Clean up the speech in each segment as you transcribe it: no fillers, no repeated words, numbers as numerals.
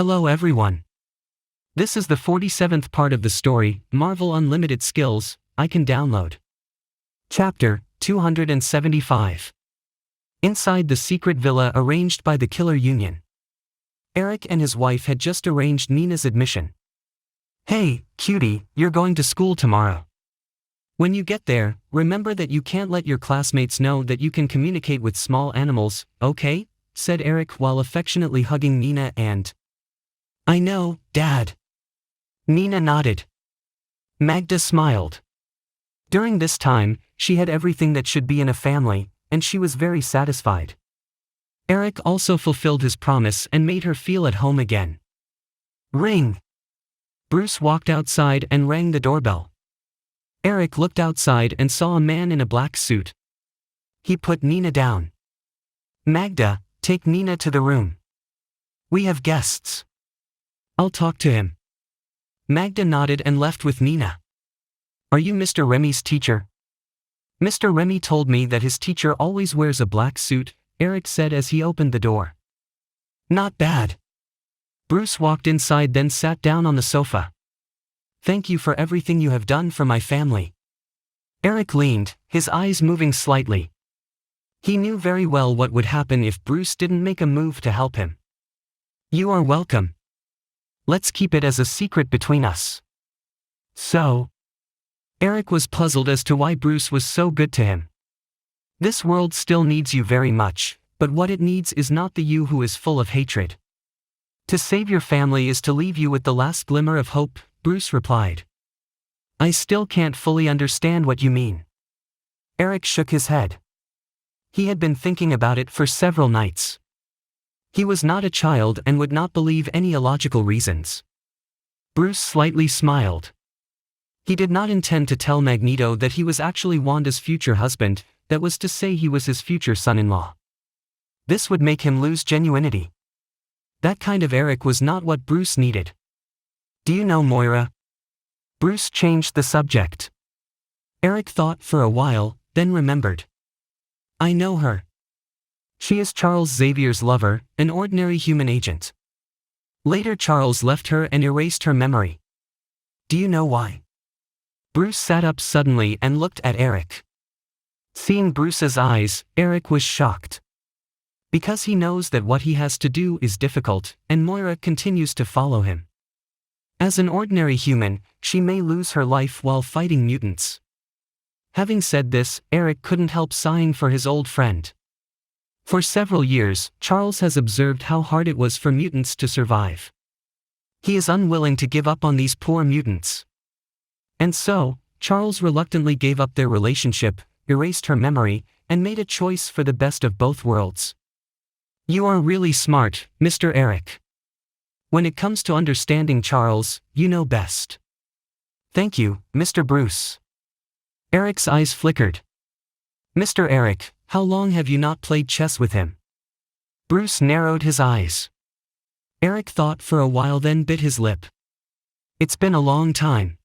Hello everyone. This is the 47th part of the story, Mārvēl Unlimited Skills, I Can Download. Chapter 275. Inside the secret villa arranged by the Killer Union. Eric and his wife had just arranged Nina's admission. Hey, cutie, you're going to school tomorrow. When you get there, remember that you can't let your classmates know that you can communicate with small animals, okay? Said Eric while affectionately hugging Nina and... I know, Dad. Nina nodded. Magda smiled. During this time, she had everything that should be in a family, and she was very satisfied. Eric also fulfilled his promise and made her feel at home again. Ring! Bruce walked outside and rang the doorbell. Eric looked outside and saw a man in a black suit. He put Nina down. Magda, take Nina to the room. We have guests. I'll talk to him. Magda nodded and left with Nina. Are you Mr. Remy's teacher? Mr. Remy told me that his teacher always wears a black suit, Eric said as he opened the door. Not bad. Bruce walked inside then sat down on the sofa. Thank you for everything you have done for my family. Eric leaned, his eyes moving slightly. He knew very well what would happen if Bruce didn't make a move to help him. You are welcome. Let's keep it as a secret between us. So? Eric was puzzled as to why Bruce was so good to him. This world still needs you very much, but what it needs is not the you who is full of hatred. To save your family is to leave you with the last glimmer of hope, Bruce replied. I still can't fully understand what you mean. Eric shook his head. He had been thinking about it for several nights. He was not a child and would not believe any illogical reasons. Bruce slightly smiled. He did not intend to tell Magneto that he was actually Wanda's future husband, that was to say he was his future son-in-law. This would make him lose genuinity. That kind of Eric was not what Bruce needed. Do you know Moira? Bruce changed the subject. Eric thought for a while, then remembered. I know her. She is Charles Xavier's lover, an ordinary human agent. Later Charles left her and erased her memory. Do you know why? Bruce sat up suddenly and looked at Eric. Seeing Bruce's eyes, Eric was shocked. Because he knows that what he has to do is difficult, and Moira continues to follow him. As an ordinary human, she may lose her life while fighting mutants. Having said this, Eric couldn't help sighing for his old friend. For several years, Charles has observed how hard it was for mutants to survive. He is unwilling to give up on these poor mutants. And so, Charles reluctantly gave up their relationship, erased her memory, and made a choice for the best of both worlds. You are really smart, Mr. Eric. When it comes to understanding Charles, you know best. Thank you, Mr. Bruce. Eric's eyes flickered. Mr. Eric, how long have you not played chess with him? Bruce narrowed his eyes. Eric thought for a while then bit his lip. It's been a long time.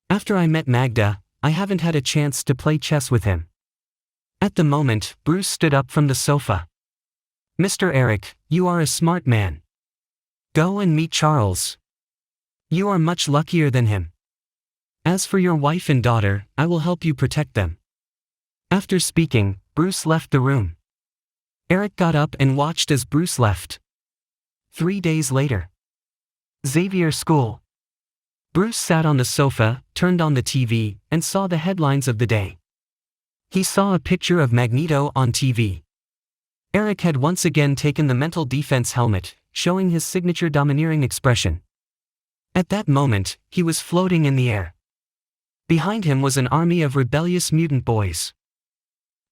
After I met Magda, I haven't had a chance to play chess with him. At the moment, Bruce stood up from the sofa. Mr. Eric, you are a smart man. Go and meet Charles. You are much luckier than him. As for your wife and daughter, I will help you protect them. After speaking, Bruce left the room. Eric got up and watched as Bruce left. 3 days later. Xavier School. Bruce sat on the sofa, turned on the TV, and saw the headlines of the day. He saw a picture of Magneto on TV. Eric had once again taken the mental defense helmet, showing his signature domineering expression. At that moment, he was floating in the air. Behind him was an army of rebellious mutant boys.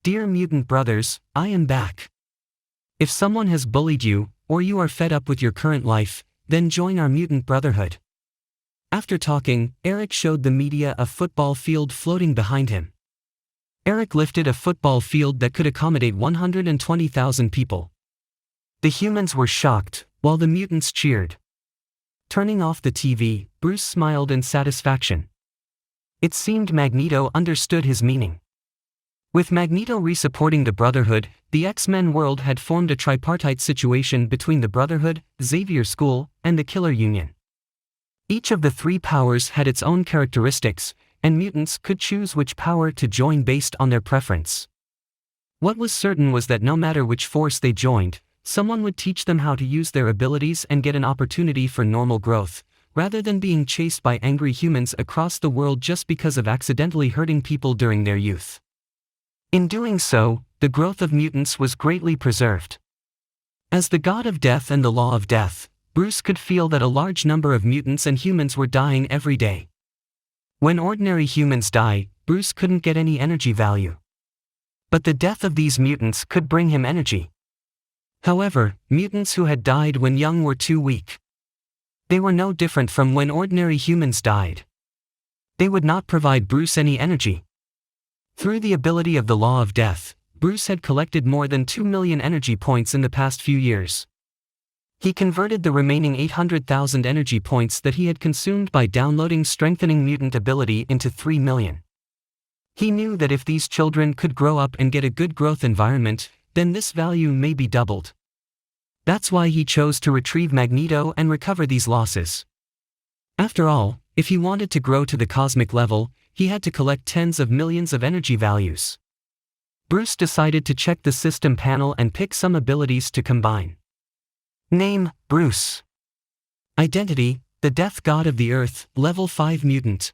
Dear mutant brothers, I am back. If someone has bullied you, or you are fed up with your current life, then join our mutant brotherhood. After talking, Eric showed the media a football field floating behind him. Eric lifted a football field that could accommodate 120,000 people. The humans were shocked, while the mutants cheered. Turning off the TV, Bruce smiled in satisfaction. It seemed Magneto understood his meaning. With Magneto re-supporting the Brotherhood, the X-Men world had formed a tripartite situation between the Brotherhood, Xavier School, and the Killer Union. Each of the three powers had its own characteristics, and mutants could choose which power to join based on their preference. What was certain was that no matter which force they joined, someone would teach them how to use their abilities and get an opportunity for normal growth, rather than being chased by angry humans across the world just because of accidentally hurting people during their youth. In doing so, the growth of mutants was greatly preserved. As the god of death and the law of death, Bruce could feel that a large number of mutants and humans were dying every day. When ordinary humans die, Bruce couldn't get any energy value. But the death of these mutants could bring him energy. However, mutants who had died when young were too weak. They were no different from when ordinary humans died. They would not provide Bruce any energy. Through the ability of the law of death, Bruce had collected more than 2 million energy points in the past few years. He converted the remaining 800,000 energy points that he had consumed by downloading strengthening mutant ability into 3 million. He knew that if these children could grow up and get a good growth environment, then this value may be doubled. That's why he chose to retrieve Magneto and recover these losses. After all, if he wanted to grow to the cosmic level, he had to collect tens of millions of energy values. Bruce decided to check the system panel and pick some abilities to combine. Name, Bruce. Identity, the Death God of the Earth, Level 5 Mutant.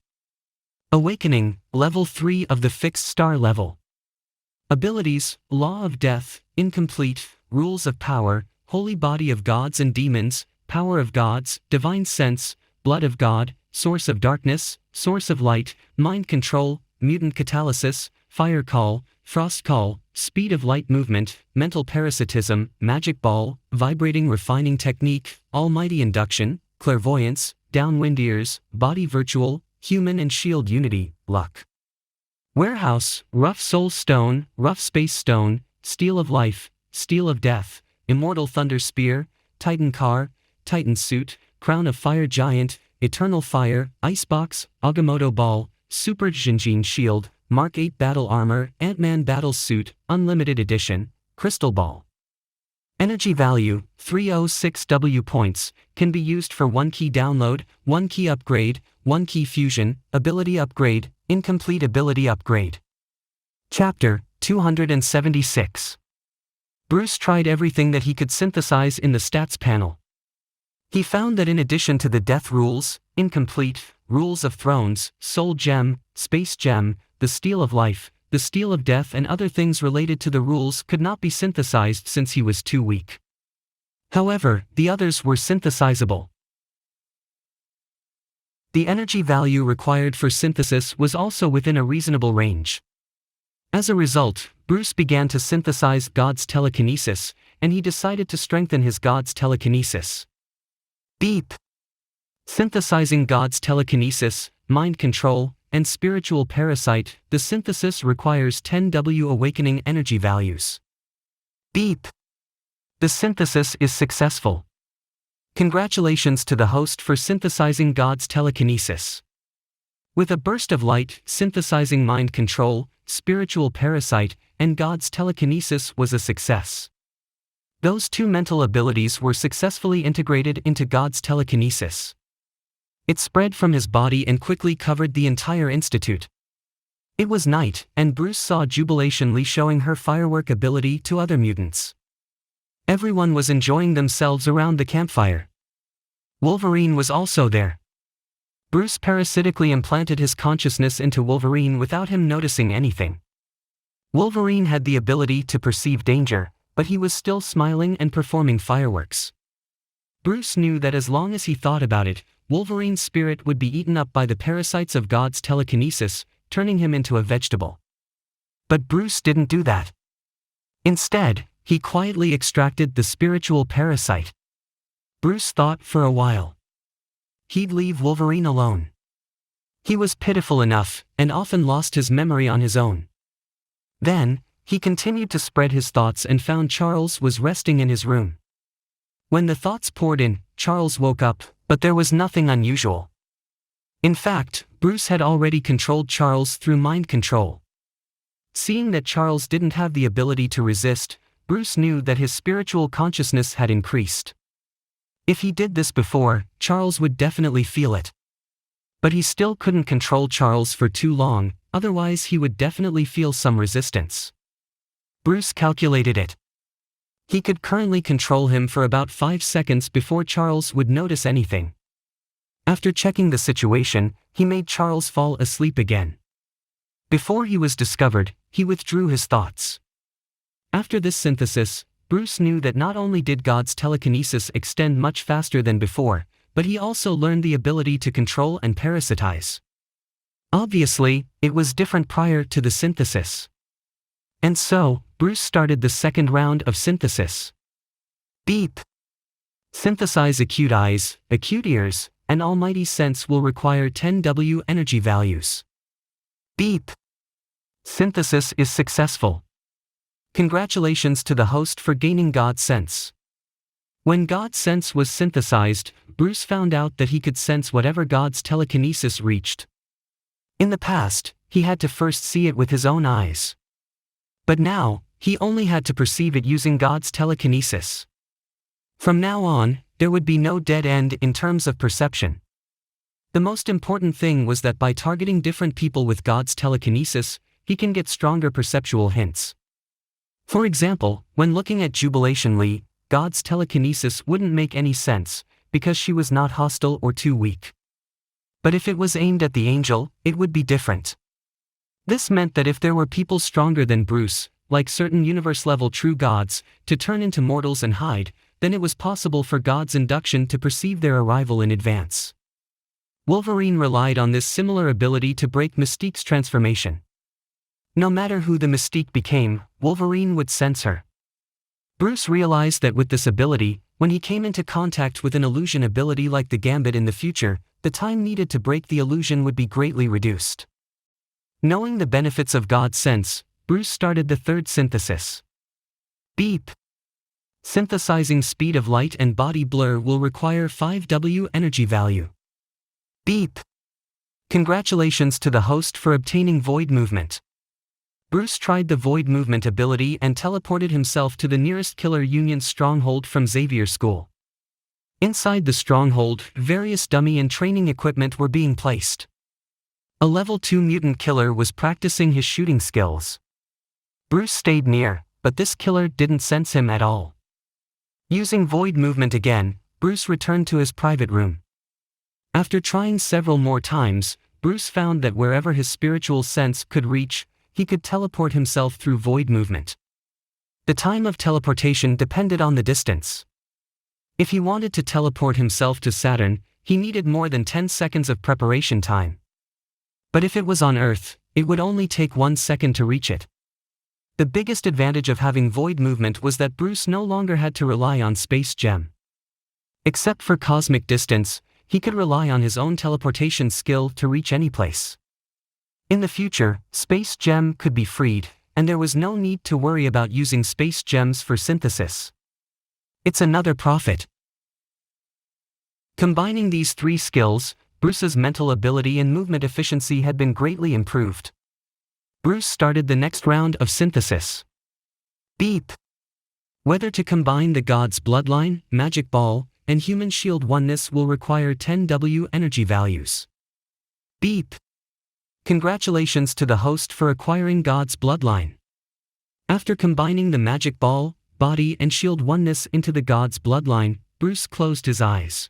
Awakening, Level 3 of the Fixed Star level. Abilities, Law of Death, Incomplete, Rules of Power, Holy Body of Gods and Demons, Power of Gods, Divine Sense, Blood of God, Source of Darkness, Source of Light, Mind Control, Mutant Catalysis, Fire Call, Frost Call, Speed of Light Movement, Mental Parasitism, Magic Ball, Vibrating Refining Technique, Almighty Induction, Clairvoyance, Downwind Ears, Body Virtual, Human and Shield Unity, Luck. Warehouse, Rough Soul Stone, Rough Space Stone, Steel of Life, Steel of Death, Immortal Thunder Spear, Titan Car, Titan Suit, Crown of Fire Giant, Eternal Fire, Icebox, Agamotto Ball, Super Jinjin Shield, Mark 8 Battle Armor, Ant-Man Battle Suit, Unlimited Edition, Crystal Ball. Energy value, 306W points, can be used for 1 key download, 1 key upgrade, 1 key fusion, ability upgrade, incomplete ability upgrade. Chapter 276. Bruce tried everything that he could synthesize in the stats panel. He found that in addition to the death rules, incomplete, rules of thrones, soul gem, space gem, the steel of life, the steel of death and other things related to the rules could not be synthesized since he was too weak. However, the others were synthesizable. The energy value required for synthesis was also within a reasonable range. As a result, Bruce began to synthesize God's telekinesis, and he decided to strengthen his God's telekinesis. Beep. Synthesizing God's telekinesis, mind control, and spiritual parasite, the synthesis requires 10W awakening energy values. Beep. The synthesis is successful. Congratulations to the host for synthesizing God's telekinesis. With a burst of light, synthesizing mind control, spiritual parasite, and God's telekinesis was a success. Those two mental abilities were successfully integrated into God's telekinesis. It spread from his body and quickly covered the entire institute. It was night, and Bruce saw Jubilation Lee showing her firework ability to other mutants. Everyone was enjoying themselves around the campfire. Wolverine was also there. Bruce parasitically implanted his consciousness into Wolverine without him noticing anything. Wolverine had the ability to perceive danger, but he was still smiling and performing fireworks. Bruce knew that as long as he thought about it, Wolverine's spirit would be eaten up by the parasites of God's telekinesis, turning him into a vegetable. But Bruce didn't do that. Instead, he quietly extracted the spiritual parasite. Bruce thought for a while. He'd leave Wolverine alone. He was pitiful enough, and often lost his memory on his own. Then, he continued to spread his thoughts and found Charles was resting in his room. When the thoughts poured in, Charles woke up, but there was nothing unusual. In fact, Bruce had already controlled Charles through mind control. Seeing that Charles didn't have the ability to resist, Bruce knew that his spiritual consciousness had increased. If he did this before, Charles would definitely feel it. But he still couldn't control Charles for too long, otherwise he would definitely feel some resistance. Bruce calculated it. He could currently control him for about 5 seconds before Charles would notice anything. After checking the situation, he made Charles fall asleep again. Before he was discovered, he withdrew his thoughts. After this synthesis, Bruce knew that not only did God's telekinesis extend much faster than before, but he also learned the ability to control and parasitize. Obviously, it was different prior to the synthesis. And so, Bruce started the second round of synthesis. Beep. Synthesize acute eyes, acute ears, and almighty sense will require 10W energy values. Beep. Synthesis is successful. Congratulations to the host for gaining God's sense. When God's sense was synthesized, Bruce found out that he could sense whatever God's telekinesis reached. In the past, he had to first see it with his own eyes. But now, he only had to perceive it using God's telekinesis. From now on, there would be no dead end in terms of perception. The most important thing was that by targeting different people with God's telekinesis, he can get stronger perceptual hints. For example, when looking at Jubilation Lee, God's telekinesis wouldn't make any sense, because she was not hostile or too weak. But if it was aimed at the angel, it would be different. This meant that if there were people stronger than Bruce, like certain universe-level true gods, to turn into mortals and hide, then it was possible for God's induction to perceive their arrival in advance. Wolverine relied on this similar ability to break Mystique's transformation. No matter who the Mystique became, Wolverine would sense her. Bruce realized that with this ability, when he came into contact with an illusion ability like the Gambit in the future, the time needed to break the illusion would be greatly reduced. Knowing the benefits of God's sense, Bruce started the third synthesis. Beep. Synthesizing speed of light and body blur will require 5W energy value. Beep. Congratulations to the host for obtaining void movement. Bruce tried the void movement ability and teleported himself to the nearest Killer Union's stronghold from Xavier School. Inside the stronghold, various dummy and training equipment were being placed. A level 2 mutant killer was practicing his shooting skills. Bruce stayed near, but this killer didn't sense him at all. Using void movement again, Bruce returned to his private room. After trying several more times, Bruce found that wherever his spiritual sense could reach, he could teleport himself through void movement. The time of teleportation depended on the distance. If he wanted to teleport himself to Saturn, he needed more than 10 seconds of preparation time. But if it was on Earth, it would only take 1 second to reach it. The biggest advantage of having void movement was that Bruce no longer had to rely on Space Gem. Except for cosmic distance, he could rely on his own teleportation skill to reach any place. In the future, Space Gem could be freed, and there was no need to worry about using Space Gems for synthesis. It's another profit. Combining these 3 skills, Bruce's mental ability and movement efficiency had been greatly improved. Bruce started the next round of synthesis. Beep. Whether to combine the God's Bloodline, Magic Ball, and Human Shield Oneness will require 10W energy values. Beep. Congratulations to the host for acquiring God's Bloodline. After combining the Magic Ball, Body and Shield Oneness into the God's Bloodline, Bruce closed his eyes.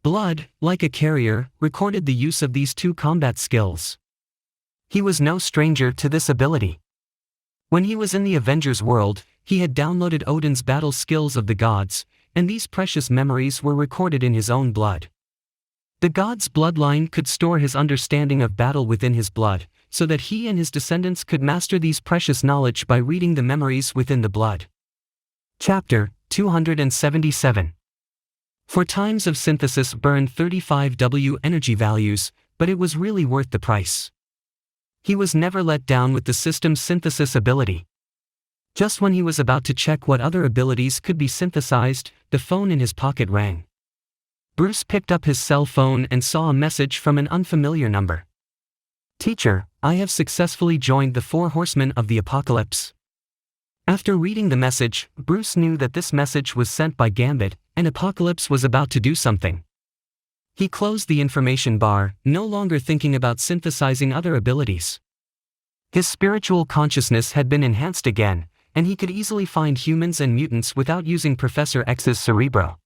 Blood, like a carrier, recorded the use of these 2 combat skills. He was no stranger to this ability. When he was in the Avengers world, he had downloaded Odin's battle skills of the gods, and these precious memories were recorded in his own blood. The God's Bloodline could store his understanding of battle within his blood, so that he and his descendants could master these precious knowledge by reading the memories within the blood. Chapter 277. For times of synthesis burned 35W energy values, but it was really worth the price. He was never let down with the system's synthesis ability. Just when he was about to check what other abilities could be synthesized, the phone in his pocket rang. Bruce picked up his cell phone and saw a message from an unfamiliar number. Teacher, I have successfully joined the 4 horsemen of the apocalypse. After reading the message, Bruce knew that this message was sent by Gambit, and Apocalypse was about to do something. He closed the information bar, no longer thinking about synthesizing other abilities. His spiritual consciousness had been enhanced again, and he could easily find humans and mutants without using Professor X's cerebro.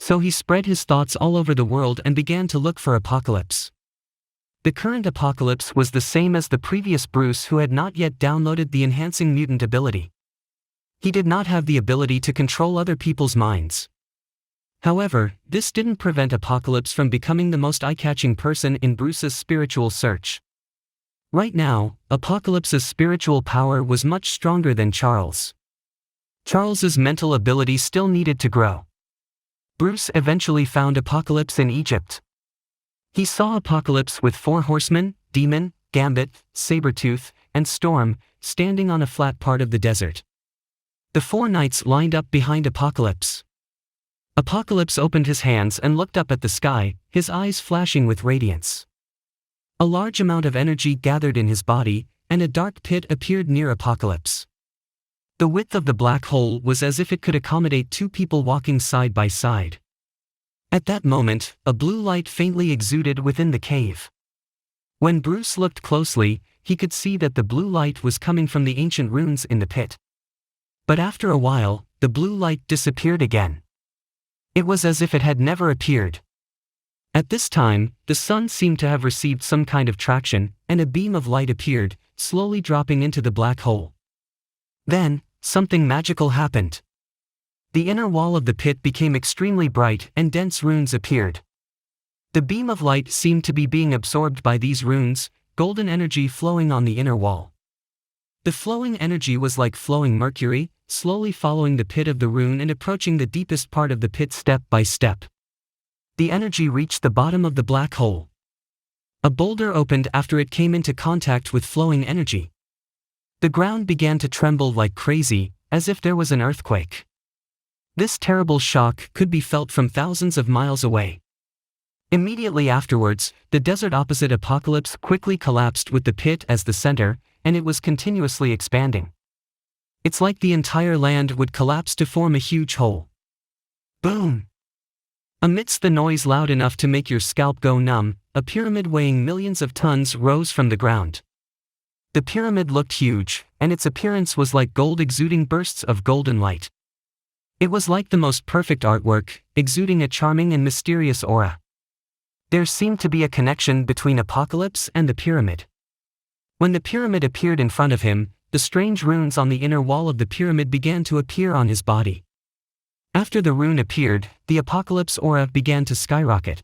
So he spread his thoughts all over the world and began to look for Apocalypse. The current Apocalypse was the same as the previous Bruce, who had not yet downloaded the enhancing mutant ability. He did not have the ability to control other people's minds. However, this didn't prevent Apocalypse from becoming the most eye-catching person in Bruce's spiritual search. Right now, Apocalypse's spiritual power was much stronger than Charles. Charles's mental ability still needed to grow. Bruce eventually found Apocalypse in Egypt. He saw Apocalypse with 4 horsemen, Demon, Gambit, Sabretooth, and Storm, standing on a flat part of the desert. The 4 knights lined up behind Apocalypse. Apocalypse opened his hands and looked up at the sky, his eyes flashing with radiance. A large amount of energy gathered in his body, and a dark pit appeared near Apocalypse. The width of the black hole was as if it could accommodate 2 people walking side by side. At that moment, a blue light faintly exuded within the cave. When Bruce looked closely, he could see that the blue light was coming from the ancient runes in the pit. But after a while, the blue light disappeared again. It was as if it had never appeared. At this time, the sun seemed to have received some kind of traction, and a beam of light appeared, slowly dropping into the black hole. Then, something magical happened. The inner wall of the pit became extremely bright and dense runes appeared. The beam of light seemed to be being absorbed by these runes, golden energy flowing on the inner wall. The flowing energy was like flowing mercury, slowly following the pit of the rune and approaching the deepest part of the pit step by step. The energy reached the bottom of the black hole. A boulder opened after it came into contact with flowing energy. The ground began to tremble like crazy, as if there was an earthquake. This terrible shock could be felt from thousands of miles away. Immediately afterwards, the desert opposite Apocalypse quickly collapsed with the pit as the center, and it was continuously expanding. It's like the entire land would collapse to form a huge hole. Boom! Amidst the noise loud enough to make your scalp go numb, a pyramid weighing millions of tons rose from the ground. The pyramid looked huge, and its appearance was like gold exuding bursts of golden light. It was like the most perfect artwork, exuding a charming and mysterious aura. There seemed to be a connection between Apocalypse and the pyramid. When the pyramid appeared in front of him, the strange runes on the inner wall of the pyramid began to appear on his body. After the rune appeared, the Apocalypse aura began to skyrocket.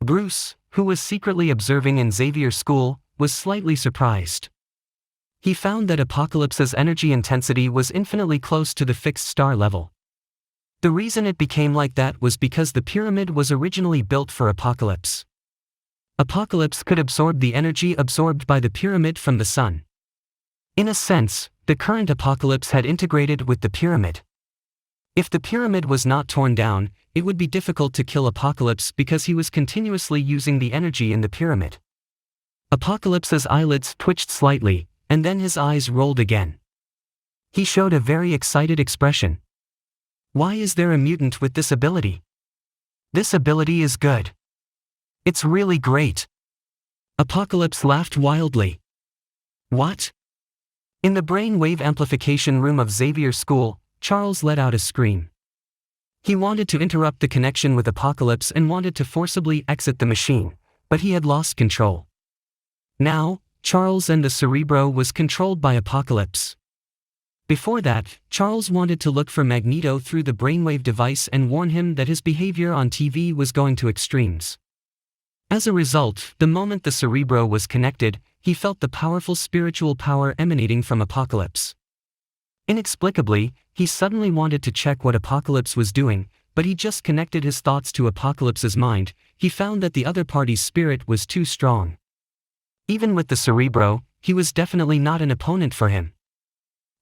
Bruce, who was secretly observing in Xavier's school, was slightly surprised. He found that Apocalypse's energy intensity was infinitely close to the fixed star level. The reason it became like that was because the pyramid was originally built for Apocalypse. Apocalypse could absorb the energy absorbed by the pyramid from the sun. In a sense, the current Apocalypse had integrated with the pyramid. If the pyramid was not torn down, it would be difficult to kill Apocalypse because he was continuously using the energy in the pyramid. Apocalypse's eyelids twitched slightly, and then his eyes rolled again. He showed a very excited expression. Why is there a mutant with this ability? This ability is good. It's really great. Apocalypse laughed wildly. What? In the brainwave amplification room of Xavier's school, Charles let out a scream. He wanted to interrupt the connection with Apocalypse and wanted to forcibly exit the machine, but he had lost control. Now, Charles and the Cerebro was controlled by Apocalypse. Before that, Charles wanted to look for Magneto through the brainwave device and warn him that his behavior on TV was going to extremes. As a result, the moment the Cerebro was connected, he felt the powerful spiritual power emanating from Apocalypse. Inexplicably, he suddenly wanted to check what Apocalypse was doing, but he just connected his thoughts to Apocalypse's mind. He found that the other party's spirit was too strong. Even with the Cerebro, he was definitely not an opponent for him.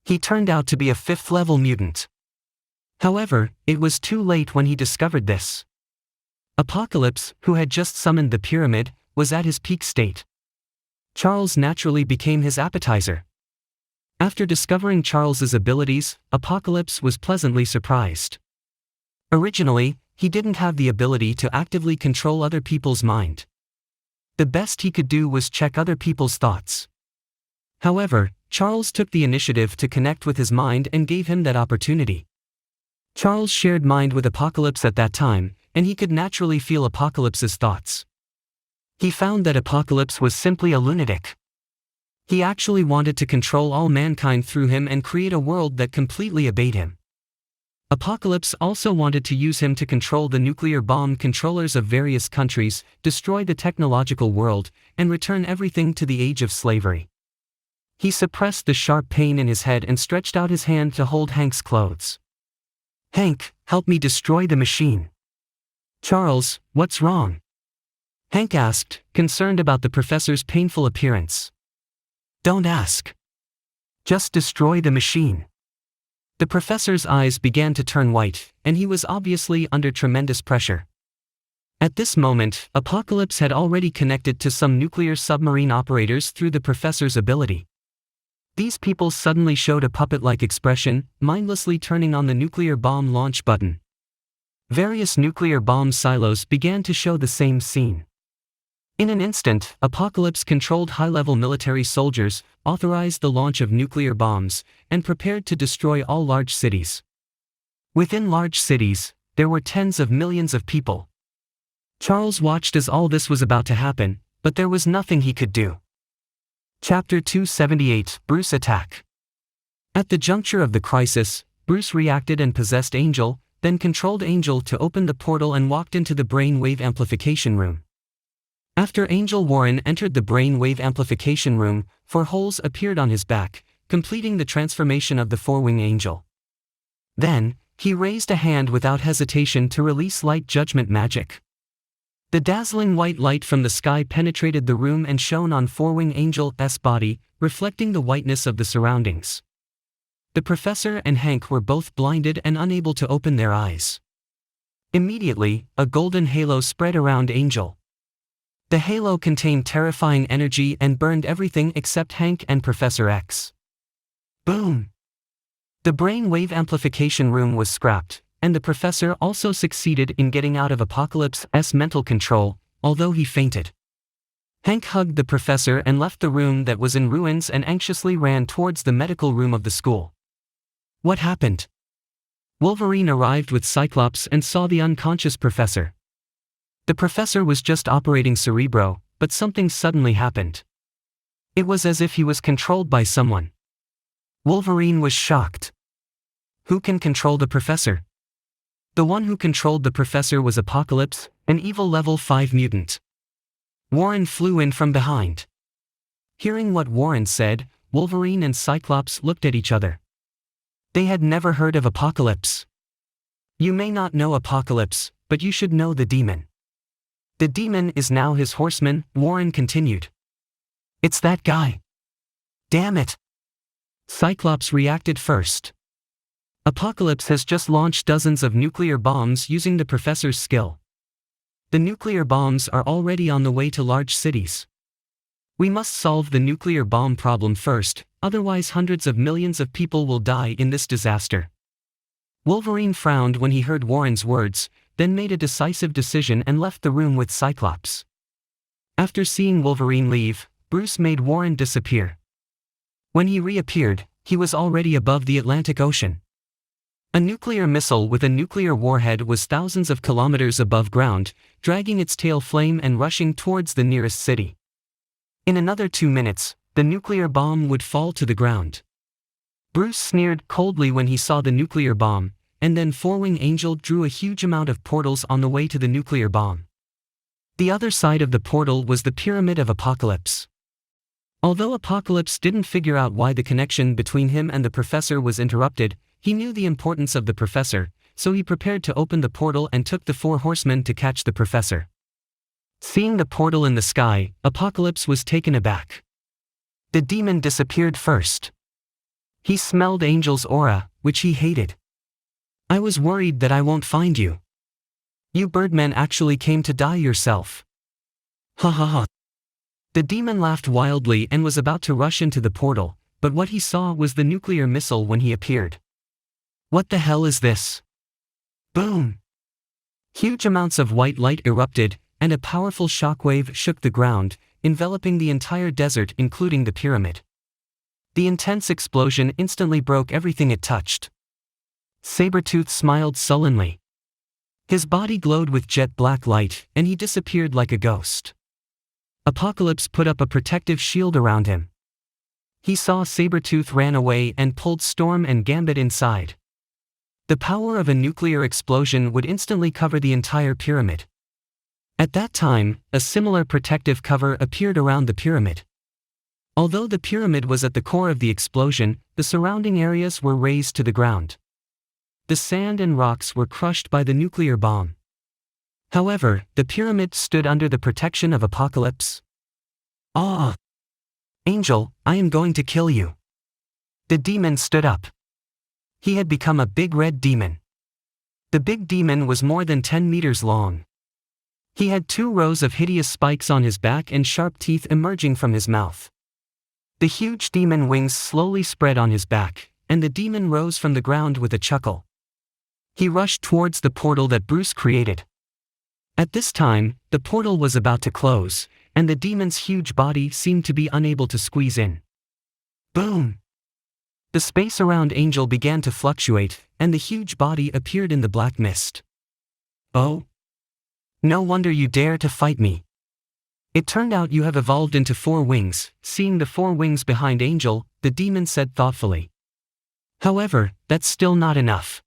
He turned out to be a 5th-level mutant. However, it was too late when he discovered this. Apocalypse, who had just summoned the pyramid, was at his peak state. Charles naturally became his appetizer. After discovering Charles's abilities, Apocalypse was pleasantly surprised. Originally, he didn't have the ability to actively control other people's mind. The best he could do was check other people's thoughts. However, Charles took the initiative to connect with his mind and gave him that opportunity. Charles shared mind with Apocalypse at that time, and he could naturally feel Apocalypse's thoughts. He found that Apocalypse was simply a lunatic. He actually wanted to control all mankind through him and create a world that completely obeyed him. Apocalypse also wanted to use him to control the nuclear bomb controllers of various countries, destroy the technological world, and return everything to the age of slavery. He suppressed the sharp pain in his head and stretched out his hand to hold Hank's clothes. "Hank, help me destroy the machine." "Charles, what's wrong?" Hank asked, concerned about the professor's painful appearance. "Don't ask. Just destroy the machine." The professor's eyes began to turn white, and he was obviously under tremendous pressure. At this moment, Apocalypse had already connected to some nuclear submarine operators through the professor's ability. These people suddenly showed a puppet-like expression, mindlessly turning on the nuclear bomb launch button. Various nuclear bomb silos began to show the same scene. In an instant, Apocalypse controlled high-level military soldiers, authorized the launch of nuclear bombs, and prepared to destroy all large cities. Within large cities, there were tens of millions of people. Charles watched as all this was about to happen, but there was nothing he could do. Chapter 278, Bruce Attack. At the juncture of the crisis, Bruce reacted and possessed Angel, then controlled Angel to open the portal and walked into the brainwave amplification room. After Angel Warren entered the brainwave amplification room, 4 holes appeared on his back, completing the transformation of the 4-wing angel. Then, he raised a hand without hesitation to release light judgment magic. The dazzling white light from the sky penetrated the room and shone on 4-wing angel's body, reflecting the whiteness of the surroundings. The professor and Hank were both blinded and unable to open their eyes. Immediately, a golden halo spread around Angel. The halo contained terrifying energy and burned everything except Hank and Professor X. Boom! The brainwave amplification room was scrapped, and the professor also succeeded in getting out of Apocalypse's mental control, although he fainted. Hank hugged the professor and left the room that was in ruins and anxiously ran towards the medical room of the school. What happened? Wolverine arrived with Cyclops and saw the unconscious professor. The professor was just operating Cerebro, but something suddenly happened. It was as if he was controlled by someone. Wolverine was shocked. Who can control the professor? The one who controlled the professor was Apocalypse, an evil level 5 mutant. Warren flew in from behind. Hearing what Warren said, Wolverine and Cyclops looked at each other. They had never heard of Apocalypse. You may not know Apocalypse, but you should know the demon. The demon is now his horseman, Warren continued. It's that guy. Damn it. Cyclops reacted first. Apocalypse has just launched dozens of nuclear bombs using the professor's skill. The nuclear bombs are already on the way to large cities. We must solve the nuclear bomb problem first, otherwise hundreds of millions of people will die in this disaster. Wolverine frowned when he heard Warren's words, then made a decisive decision and left the room with Cyclops. After seeing Wolverine leave, Bruce made Warren disappear. When he reappeared, he was already above the Atlantic Ocean. A nuclear missile with a nuclear warhead was thousands of kilometers above ground, dragging its tail flame and rushing towards the nearest city. In another 2 minutes, the nuclear bomb would fall to the ground. Bruce sneered coldly when he saw the nuclear bomb, and then 4-wing Angel drew a huge amount of portals on the way to the nuclear bomb. The other side of the portal was the Pyramid of Apocalypse. Although Apocalypse didn't figure out why the connection between him and the professor was interrupted, he knew the importance of the professor, so he prepared to open the portal and took the 4 horsemen to catch the professor. Seeing the portal in the sky, Apocalypse was taken aback. The demon disappeared first. He smelled Angel's aura, which he hated. I was worried that I won't find you. You birdmen actually came to die yourself. Ha ha ha. The demon laughed wildly and was about to rush into the portal, but what he saw was the nuclear missile when he appeared. What the hell is this? Boom! Huge amounts of white light erupted, and a powerful shockwave shook the ground, enveloping the entire desert including the pyramid. The intense explosion instantly broke everything it touched. Sabretooth smiled sullenly. His body glowed with jet black light, and he disappeared like a ghost. Apocalypse put up a protective shield around him. He saw Sabretooth ran away and pulled Storm and Gambit inside. The power of a nuclear explosion would instantly cover the entire pyramid. At that time, a similar protective cover appeared around the pyramid. Although the pyramid was at the core of the explosion, the surrounding areas were razed to the ground. The sand and rocks were crushed by the nuclear bomb. However, the pyramid stood under the protection of Apocalypse. Ah! Angel, I am going to kill you. The demon stood up. He had become a big red demon. The big demon was more than 10 meters long. He had 2 rows of hideous spikes on his back and sharp teeth emerging from his mouth. The huge demon wings slowly spread on his back, and the demon rose from the ground with a chuckle. He rushed towards the portal that Bruce created. At this time, the portal was about to close, and the demon's huge body seemed to be unable to squeeze in. Boom! The space around Angel began to fluctuate, and the huge body appeared in the black mist. Oh? No wonder you dare to fight me. It turned out you have evolved into 4 wings. Seeing the 4 wings behind Angel, the demon said thoughtfully. However, that's still not enough.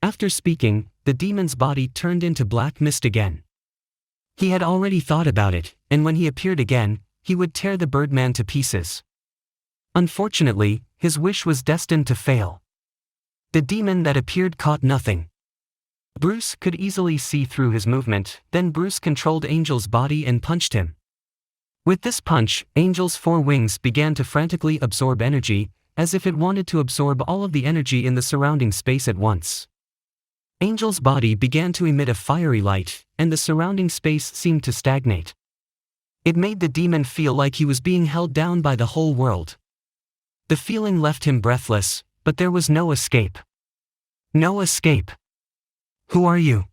After speaking, the demon's body turned into black mist again. He had already thought about it, and when he appeared again, he would tear the Birdman to pieces. Unfortunately, his wish was destined to fail. The demon that appeared caught nothing. Bruce could easily see through his movement, then Bruce controlled Angel's body and punched him. With this punch, Angel's 4 wings began to frantically absorb energy, as if it wanted to absorb all of the energy in the surrounding space at once. Angel's body began to emit a fiery light, and the surrounding space seemed to stagnate. It made the demon feel like he was being held down by the whole world. The feeling left him breathless, but there was no escape. No escape. Who are you?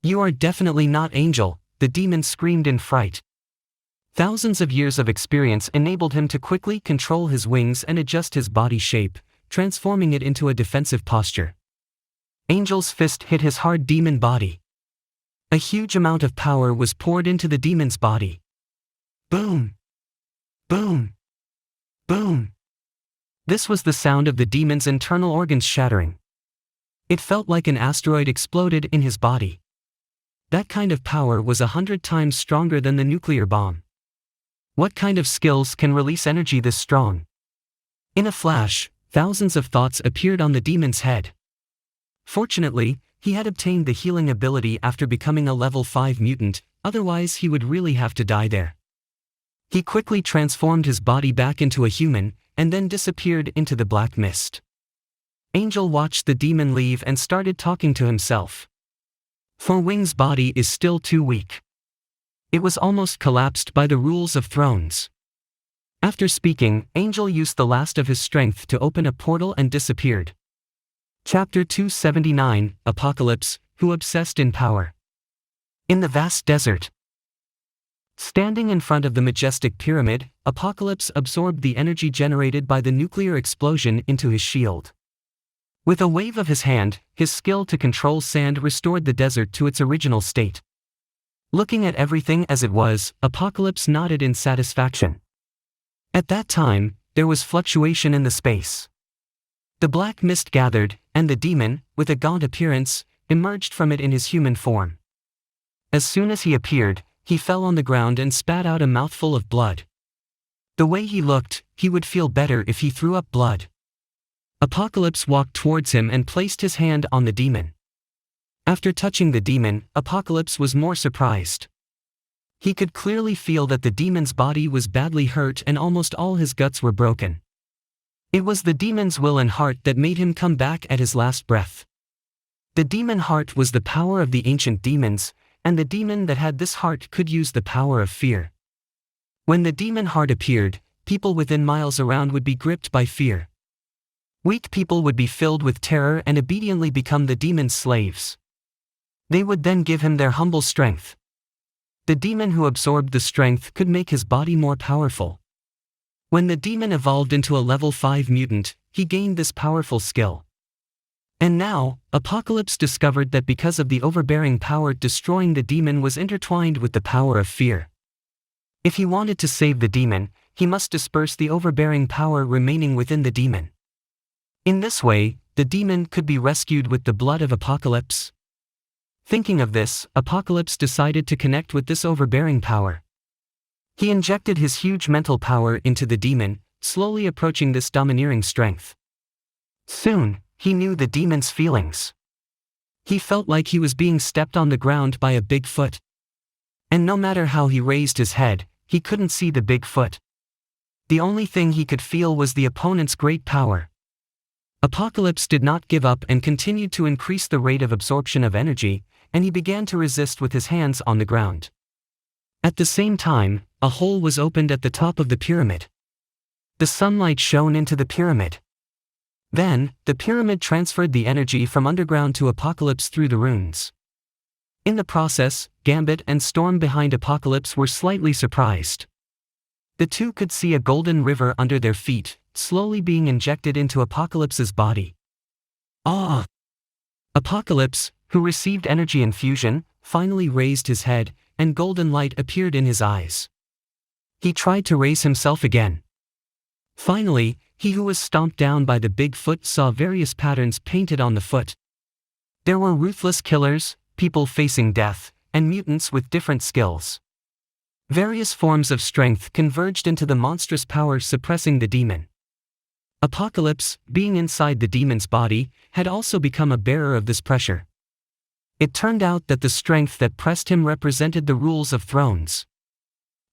You are definitely not Angel, the demon screamed in fright. Thousands of years of experience enabled him to quickly control his wings and adjust his body shape, transforming it into a defensive posture. Angel's fist hit his hard demon body. A huge amount of power was poured into the demon's body. Boom! Boom! Boom! This was the sound of the demon's internal organs shattering. It felt like an asteroid exploded in his body. That kind of power was 100 times stronger than the nuclear bomb. What kind of skills can release energy this strong? In a flash, thousands of thoughts appeared on the demon's head. Fortunately, he had obtained the healing ability after becoming a level 5 mutant, otherwise he would really have to die there. He quickly transformed his body back into a human, and then disappeared into the black mist. Angel watched the demon leave and started talking to himself. 4 Wings' body is still too weak. It was almost collapsed by the rules of thrones. After speaking, Angel used the last of his strength to open a portal and disappeared. Chapter 279, Apocalypse, Who Obsessed in Power. In the vast desert. Standing in front of the majestic pyramid, Apocalypse absorbed the energy generated by the nuclear explosion into his shield. With a wave of his hand, his skill to control sand restored the desert to its original state. Looking at everything as it was, Apocalypse nodded in satisfaction. At that time, there was fluctuation in the space. The black mist gathered, and the demon, with a gaunt appearance, emerged from it in his human form. As soon as he appeared, he fell on the ground and spat out a mouthful of blood. The way he looked, he would feel better if he threw up blood. Apocalypse walked towards him and placed his hand on the demon. After touching the demon, Apocalypse was more surprised. He could clearly feel that the demon's body was badly hurt and almost all his guts were broken. It was the demon's will and heart that made him come back at his last breath. The demon heart was the power of the ancient demons, and the demon that had this heart could use the power of fear. When the demon heart appeared, people within miles around would be gripped by fear. Weak people would be filled with terror and obediently become the demon's slaves. They would then give him their humble strength. The demon who absorbed the strength could make his body more powerful. When the demon evolved into a level 5 mutant, he gained this powerful skill. And now, Apocalypse discovered that because of the overbearing power destroying the demon was intertwined with the power of fear. If he wanted to save the demon, he must disperse the overbearing power remaining within the demon. In this way, the demon could be rescued with the blood of Apocalypse. Thinking of this, Apocalypse decided to connect with this overbearing power. He injected his huge mental power into the demon, slowly approaching this domineering strength. Soon, he knew the demon's feelings. He felt like he was being stepped on the ground by a big foot. And no matter how he raised his head, he couldn't see the big foot. The only thing he could feel was the opponent's great power. Apocalypse did not give up and continued to increase the rate of absorption of energy, and he began to resist with his hands on the ground. At the same time, a hole was opened at the top of the pyramid. The sunlight shone into the pyramid. Then, the pyramid transferred the energy from underground to Apocalypse through the runes. In the process, Gambit and Storm behind Apocalypse were slightly surprised. The two could see a golden river under their feet, slowly being injected into Apocalypse's body. Ah! Apocalypse, who received energy infusion, finally raised his head, and golden light appeared in his eyes. He tried to raise himself again. Finally, he who was stomped down by the big foot saw various patterns painted on the foot. There were ruthless killers, people facing death, and mutants with different skills. Various forms of strength converged into the monstrous power suppressing the demon. Apocalypse, being inside the demon's body, had also become a bearer of this pressure. It turned out that the strength that pressed him represented the rules of thrones.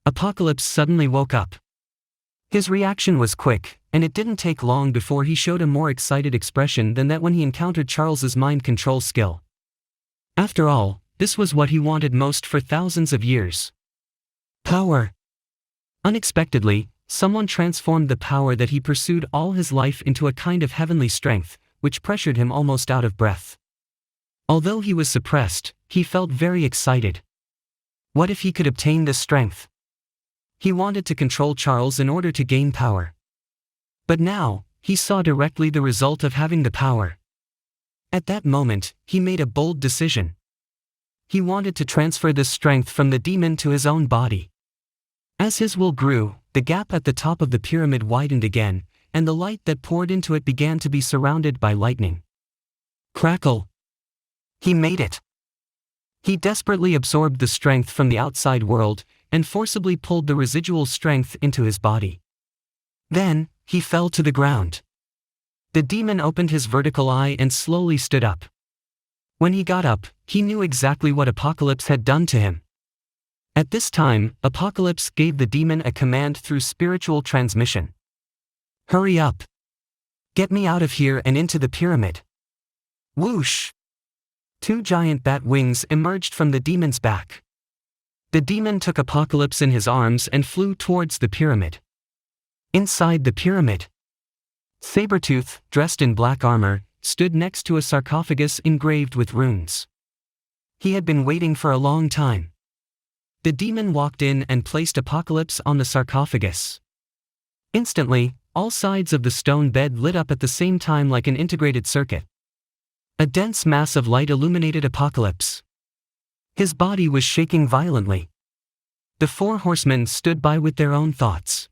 Apocalypse suddenly woke up. His reaction was quick, and it didn't take long before he showed a more excited expression than that when he encountered Charles's mind control skill. After all, this was what he wanted most for thousands of years. Power. Unexpectedly, someone transformed the power that he pursued all his life into a kind of heavenly strength, which pressured him almost out of breath. Although he was suppressed, he felt very excited. What if he could obtain this strength? He wanted to control Charles in order to gain power. But now, he saw directly the result of having the power. At that moment, he made a bold decision. He wanted to transfer this strength from the demon to his own body. As his will grew, the gap at the top of the pyramid widened again, and the light that poured into it began to be surrounded by lightning. Crackle! He made it! He desperately absorbed the strength from the outside world, and forcibly pulled the residual strength into his body. Then, he fell to the ground. The demon opened his vertical eye and slowly stood up. When he got up, he knew exactly what Apocalypse had done to him. At this time, Apocalypse gave the demon a command through spiritual transmission. Hurry up! Get me out of here and into the pyramid. Whoosh! 2 giant bat wings emerged from the demon's back. The demon took Apocalypse in his arms and flew towards the pyramid. Inside the pyramid, Sabretooth, dressed in black armor, stood next to a sarcophagus engraved with runes. He had been waiting for a long time. The demon walked in and placed Apocalypse on the sarcophagus. Instantly, all sides of the stone bed lit up at the same time like an integrated circuit. A dense mass of light illuminated Apocalypse. His body was shaking violently. The 4 horsemen stood by with their own thoughts.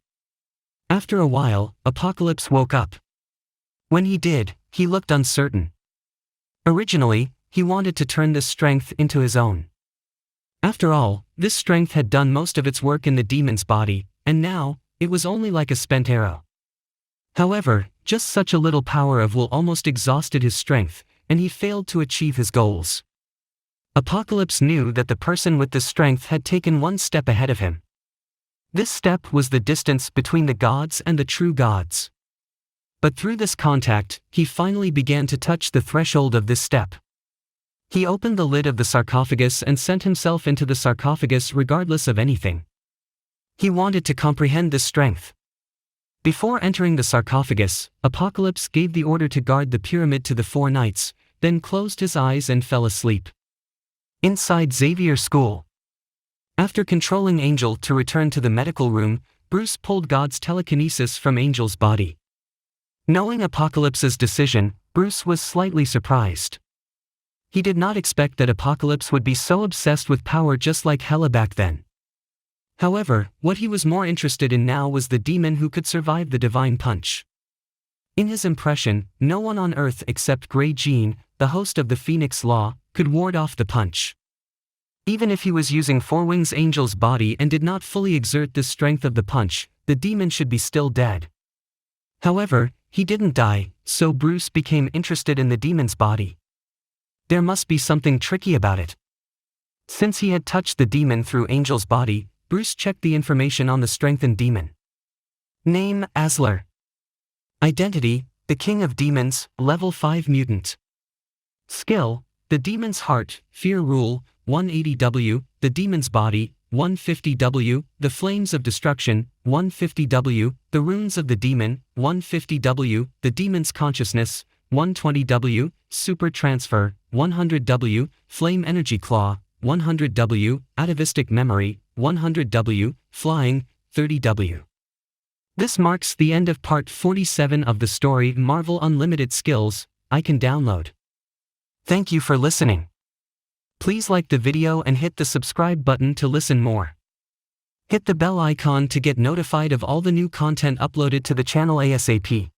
After a while, Apocalypse woke up. When he did, he looked uncertain. Originally, he wanted to turn this strength into his own. After all, this strength had done most of its work in the demon's body, and now, it was only like a spent arrow. However, just such a little power of will almost exhausted his strength, and he failed to achieve his goals. Apocalypse knew that the person with the strength had taken one step ahead of him. This step was the distance between the gods and the true gods. But through this contact, he finally began to touch the threshold of this step. He opened the lid of the sarcophagus and sent himself into the sarcophagus regardless of anything. He wanted to comprehend this strength. Before entering the sarcophagus, Apocalypse gave the order to guard the pyramid to the 4 knights, then closed his eyes and fell asleep. Inside Xavier School. After controlling Angel to return to the medical room, Bruce pulled God's telekinesis from Angel's body. Knowing Apocalypse's decision, Bruce was slightly surprised. He did not expect that Apocalypse would be so obsessed with power just like Hela back then. However, what he was more interested in now was the demon who could survive the divine punch. In his impression, no one on Earth except Grey Jean, the host of the Phoenix Law, could ward off the punch. Even if he was using Four Wings Angel's body and did not fully exert the strength of the punch, the demon should be still dead. However, he didn't die, so Bruce became interested in the demon's body. There must be something tricky about it. Since he had touched the demon through Angel's body, Bruce checked the information on the strengthened demon. Name: Asler. Identity: the King of Demons, level 5 mutant. Skill: the demon's heart, fear rule, 180W, the demon's body, 150W, the flames of destruction, 150W, the runes of the demon, 150W, the demon's consciousness, 120W, super transfer, 100W, flame energy claw, 100W, atavistic memory, 100W, flying, 30W. This marks the end of part 47 of the story Mārvēl Unlimited Skills, I Can Download. Thank you for listening. Please like the video and hit the subscribe button to listen more. Hit the bell icon to get notified of all the new content uploaded to the channel ASAP.